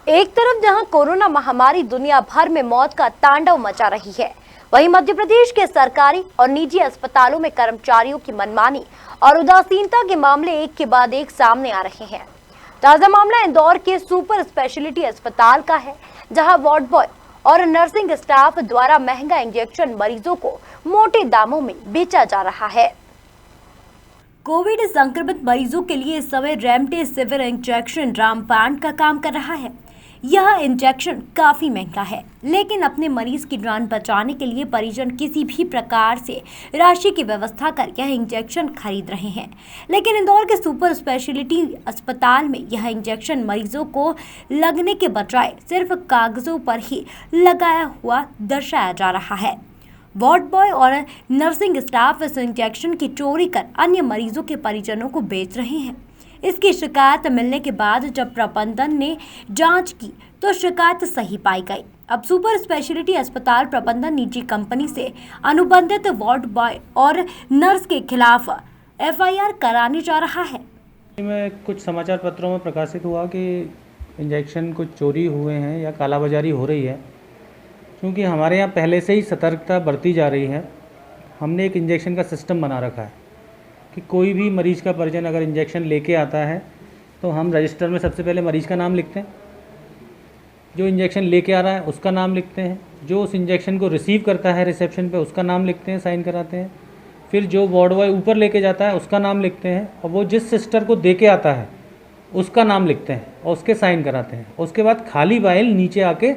एक तरफ जहां कोरोना महामारी दुनिया भर में मौत का तांडव मचा रही है, वहीं मध्य प्रदेश के सरकारी और निजी अस्पतालों में कर्मचारियों की मनमानी और उदासीनता के मामले एक के बाद एक सामने आ रहे हैं। ताजा मामला इंदौर के सुपर स्पेशलिटी अस्पताल का है, जहां वार्ड बॉय और नर्सिंग स्टाफ द्वारा महंगा इंजेक्शन मरीजों को मोटे दामों में बेचा जा रहा है। कोविड संक्रमित मरीजों के लिए इस समय रेमडेसिविर इंजेक्शन रामबाण का काम कर रहा है। यह इंजेक्शन काफी महंगा है, लेकिन अपने मरीज की जान बचाने के लिए परिजन किसी भी प्रकार से राशि की व्यवस्था कर यह इंजेक्शन खरीद रहे हैं। लेकिन इंदौर के सुपर स्पेशलिटी अस्पताल में यह इंजेक्शन मरीजों को लगने के बजाय सिर्फ कागजों पर ही लगाया हुआ दर्शाया जा रहा है। वार्ड बॉय और नर्सिंग स्टाफ इस इंजेक्शन की चोरी कर अन्य मरीजों के परिजनों को बेच रहे हैं। इसकी शिकायत मिलने के बाद जब प्रबंधन ने जांच की तो शिकायत सही पाई गई। अब सुपर स्पेशलिटी अस्पताल प्रबंधन निजी कंपनी से अनुबंधित वार्ड बॉय और नर्स के खिलाफ एफआईआर कराने जा रहा है। में कुछ समाचार पत्रों में प्रकाशित हुआ कि इंजेक्शन कुछ चोरी हुए हैं या कालाबाजारी हो रही है। क्योंकि हमारे यहाँ पहले से ही सतर्कता बरती जा रही है। हमने एक इंजेक्शन का सिस्टम बना रखा है कि कोई भी मरीज़ का परिजन अगर इंजेक्शन लेके आता है तो हम रजिस्टर में सबसे पहले मरीज़ का नाम लिखते हैं, जो इंजेक्शन लेके आ रहा है उसका नाम लिखते हैं, जो उस इंजेक्शन को रिसीव करता है रिसेप्शन पे उसका नाम लिखते हैं, साइन कराते हैं, फिर जो वार्ड बॉय ऊपर लेके जाता है उसका नाम लिखते हैं, और वो जिस सिस्टर को दे के आता है उसका नाम लिखते हैं और उसके साइन कराते हैं। उसके बाद खाली वाइल नीचे आके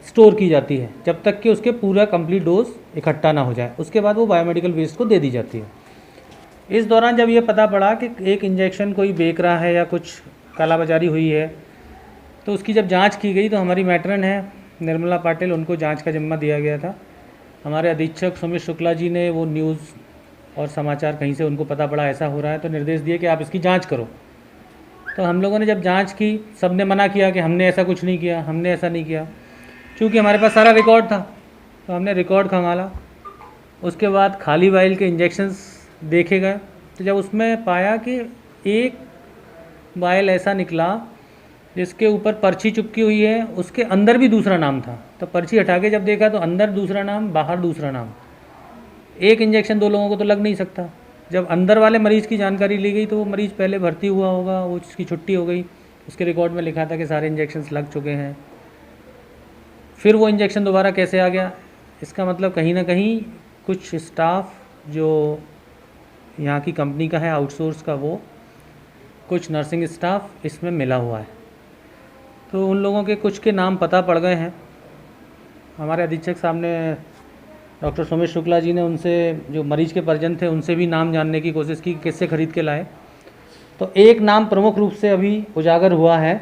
स्टोर की जाती है जब तक कि उसके पूरा कंप्लीट डोज इकट्ठा ना हो जाए। उसके बाद वो बायोमेडिकल वेस्ट को दे दी जाती है। इस दौरान जब ये पता पड़ा कि एक इंजेक्शन कोई बेच रहा है या कुछ कालाबाजारी हुई है, तो उसकी जब जांच की गई तो हमारी मैट्रन है निर्मला पाटिल, उनको जांच का जिम्मा दिया गया था। हमारे अधीक्षक सुमित शुक्ला जी ने वो न्यूज़ और समाचार कहीं से उनको पता पड़ा ऐसा हो रहा है तो निर्देश दिए कि आप इसकी जाँच करो। तो हम लोगों ने जब जाँच की, सब ने मना किया कि हमने ऐसा कुछ नहीं किया, हमने ऐसा नहीं किया। चूँकि हमारे पास सारा रिकॉर्ड था तो हमने रिकॉर्ड खंगाला। उसके बाद खाली वाइल के इंजेक्शंस देखे गए तो जब उसमें पाया कि एक वाइल ऐसा निकला जिसके ऊपर पर्ची चिपकी हुई है, उसके अंदर भी दूसरा नाम था। तो पर्ची हटा के जब देखा तो अंदर दूसरा नाम, बाहर दूसरा नाम। एक इंजेक्शन दो लोगों को तो लग नहीं सकता। जब अंदर वाले मरीज़ की जानकारी ली गई तो वो मरीज़ पहले भर्ती हुआ होगा, वो उसकी छुट्टी हो गई, उसके रिकॉर्ड में लिखा था कि सारे इंजेक्शन्स लग चुके हैं। फिर वो इंजेक्शन दोबारा कैसे आ गया? इसका मतलब कहीं ना कहीं कुछ स्टाफ जो यहाँ की कंपनी का है आउटसोर्स का, वो कुछ नर्सिंग स्टाफ इसमें मिला हुआ है। तो उन लोगों के कुछ के नाम पता पड़ गए हैं। हमारे अधीक्षक साहब ने, डॉक्टर सुमित शुक्ला जी ने उनसे, जो मरीज़ के परिजन थे, उनसे भी नाम जानने की कोशिश की किससे ख़रीद के लाए। तो एक नाम प्रमुख रूप से अभी उजागर हुआ है।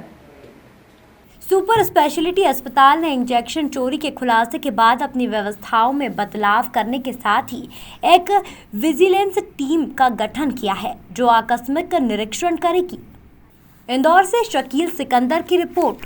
सुपर स्पेशलिटी अस्पताल ने इंजेक्शन चोरी के खुलासे के बाद अपनी व्यवस्थाओं में बदलाव करने के साथ ही एक विजिलेंस टीम का गठन किया है, जो आकस्मिक निरीक्षण करेगी। इंदौर से शकील सिकंदर की रिपोर्ट।